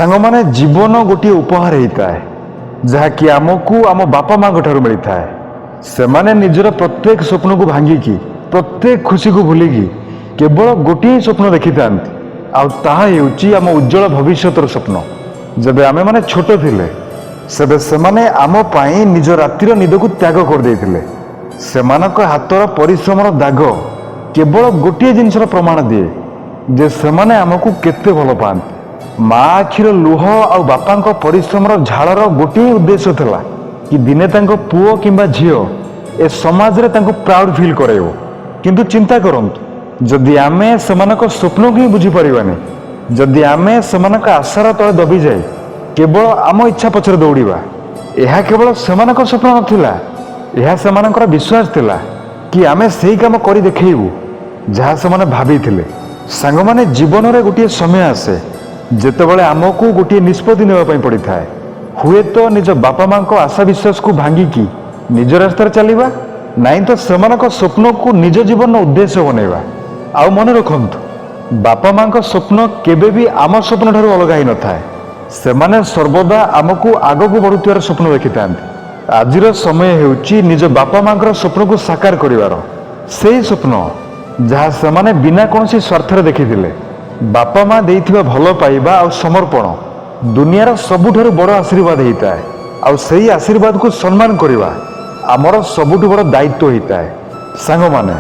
सांगमाने जीवन गोटे उपहार होता है जहाँकि आमको आम बापा माँ ठार मिलता है। से माने निजर प्रत्येक स्वप्न को भांगिकी प्रत्येक खुशी को भूलिकी केवल गोटे स्वप्न देखी था आम उज्जवल भविष्य स्वप्न। जब आमे माने छोट थिले सेबे सेमाने आम पाई निज रातिर निद को त्याग कर देथिले। सेमानक हाथर परिश्रमर दाग केवल गोटे जिनसर प्रमाण दिए जे सेमाने आमको केते भल पाते। माँ आखिर लुह आउ बापांक परिश्रमर झाड़र गोटे उद्देश्य थिला कि दिने तांको पुओ किंबा झियो ए समाज रे तांको प्राउड फील कराइबो। किंतु चिंता करंतु जदि आमे सेमानक स्वप्न को बुझी परिबानी, जदि आमे सेमानक आशार तले दबी जाए केवल आम इच्छा पछरे दौड़िबा, यह केवल सेमानक स्वप्न नथिला, यह सेमानकर विश्वास थिला कि आमे सेही काम करि देखैबु जहाँ सेमाने भाबिथिले। सांगमाने जीवन रे गोटे समय आसे जेतेबेले आमको गोटे निष्पत्ति नेबा पड़ी थाए। हुए तो निज बापा माँ को आशा विश्वास को भांगिकी निज रास्तार चलिबा, नाई तो सेमानक स्वप्न को निज जीवन उद्देश्य बनैबा। आउ मन रखंतु बापा माँ को स्वप्न केबे भी आम स्वप्न ठारू अलग ही न थाए। सेमाने सर्वदा आमको आगको बढ़ुथिबार स्वप्न देखिथांती। आजिर समय हेउची निज बापा माँ को स्वप्न को साकार करिवार। सेही स्वप्न जहाँ सेमाने बिना कोनोसी स्वार्थरे देखिथिले। बापा माँ देइथिबा भल पाइबा आ समर्पण दुनियार सबुठारु बड़ आशीर्वाद होता है। आ सेही आशीर्वाद को सम्मान करिबा आमर सबुठु बड़ दायित्व होता है। सांग माने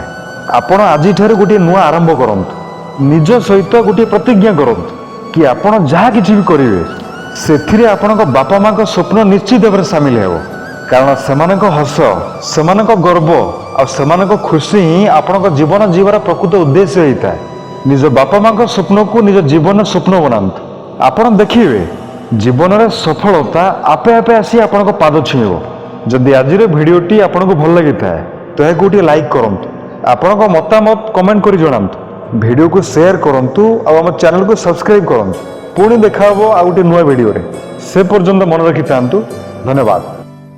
आपण आजि ठारु गोटे नुआ आरंभ करंतु। निज सहित गोटे प्रतिज्ञा करंतु कि आपण जहाँ किछि भी करिवे सेथिरे आपणक बापा माँ को स्वप्न निश्चित भाव सामिल हेबो। कारण सेमानक हस, सेमानक गर्व आ सेमानक खुशी ही आपणक जीवन जीवार प्रकृत उद्देश्य होता है। निज बापा माँ को स्वप्न को निज जीवन स्वप्न बनातु। आपण देखिए जीवन में सफलता आपे आपे आसी आपण को पाद छुईब। जदि आज भिडटी आपन को भल लगी था तो यह गोटे लाइक करंतु, आपण को मतामत कमेंट करी जणांतु, वीडियो को शेयर करंतु और हम चैनल को सब्सक्राइब करंतु। पुणी देखा आ गोटे नुआ वीडियो रे। से पर्यंत मन रखि थांतु। धन्यवाद।